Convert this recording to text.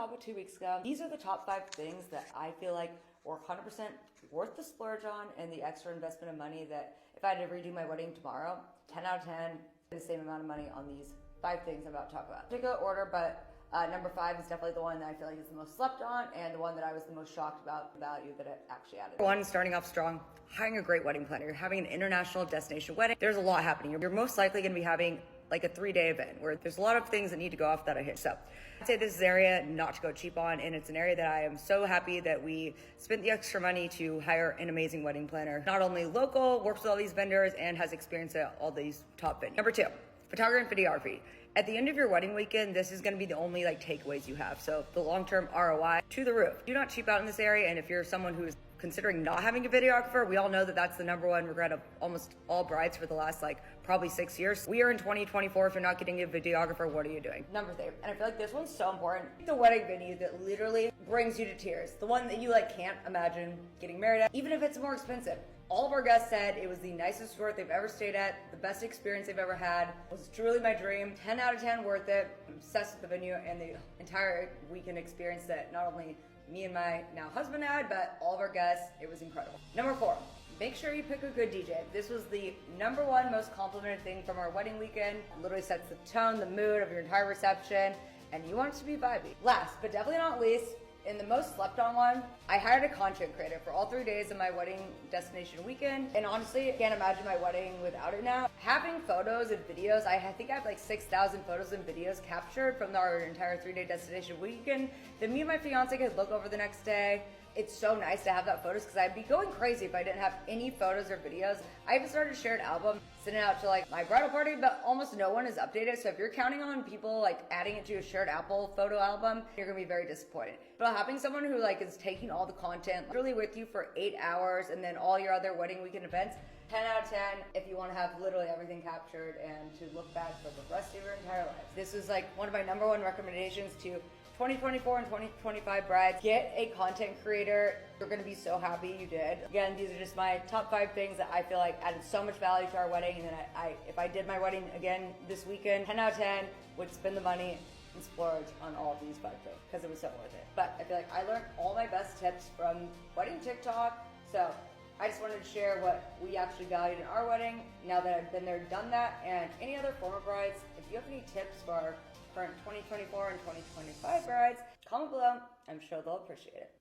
shop with 2 weeks ago. These are the top 5 things that I feel like were 100% worth the splurge on and the extra investment of money that if I had to redo my wedding tomorrow, 10 out of 10, the same amount of money on these 5 things I'm about to talk about. Particular order, but number 5 is definitely the one that I feel like is the most slept on and the one that I was the most shocked about the value that it actually added. One, starting off strong, hiring a great wedding planner. You're having an international destination wedding. There's a lot happening. You're most likely going to be having like a 3-day event where there's a lot of things that need to go off that I hit. So I'd say this is an area not to go cheap on, and it's an area that I am so happy that we spent the extra money to hire an amazing wedding planner. Not only local, works with all these vendors, and has experience at all these top venues. Number 2, photography and videography. At the end of your wedding weekend, this is going to be the only takeaways you have. So the long-term ROI to the roof. Do not cheap out in this area, and if you're someone who is considering not having a videographer, we all know that that's the number one regret of almost all brides for the last probably 6 years. We are in 2024. If you're not getting a videographer, what are you doing? Number 3, and I feel like this one's so important. The wedding venue that literally brings you to tears. The one that you can't imagine getting married at, even if it's more expensive. All of our guests said it was the nicest resort they've ever stayed at, the best experience they've ever had. It was truly my dream. 10 out of 10 worth it. I'm obsessed with the venue and the entire weekend experience that not only me and my now husband had, but all of our guests. It was incredible. Number 4, make sure you pick a good DJ. This was the number 1 most complimented thing from our wedding weekend. It literally sets the tone, the mood of your entire reception, and you want it to be vibey. Last, but definitely not least, in the most slept on one, I hired a content creator for all 3 days of my wedding destination weekend. And honestly, I can't imagine my wedding without it now. Having photos and videos, I think I have 6,000 photos and videos captured from our entire 3-day destination weekend that me and my fiance could look over the next day. It's so nice to have that photos because I'd be going crazy if I didn't have any photos or videos. I even started a shared album, sending it out to my bridal party, but almost no one is updated. So if you're counting on people adding it to a shared Apple photo album, you're gonna be very disappointed. But having someone who is taking all the content literally with you for 8 hours and then all your other wedding weekend events, 10 out of 10 if you want to have literally everything captured and to look back for the rest of your entire life. This is one of my number 1 recommendations to 2024 and 2025 brides. Get a content creator. You're going to be so happy you did. Again, these are just my top 5 things that I feel added so much value to our wedding. And then if I did my wedding again this weekend, 10 out of 10 would spend the money and splurge on all of these 5 things because it was so worth it. But I feel I learned all my best tips from wedding TikTok. So I just wanted to share what we actually valued in our wedding now that I've been there, done that. And any other former brides, if you have any tips for our current 2024 and 2025 brides, comment below. I'm sure they'll appreciate it.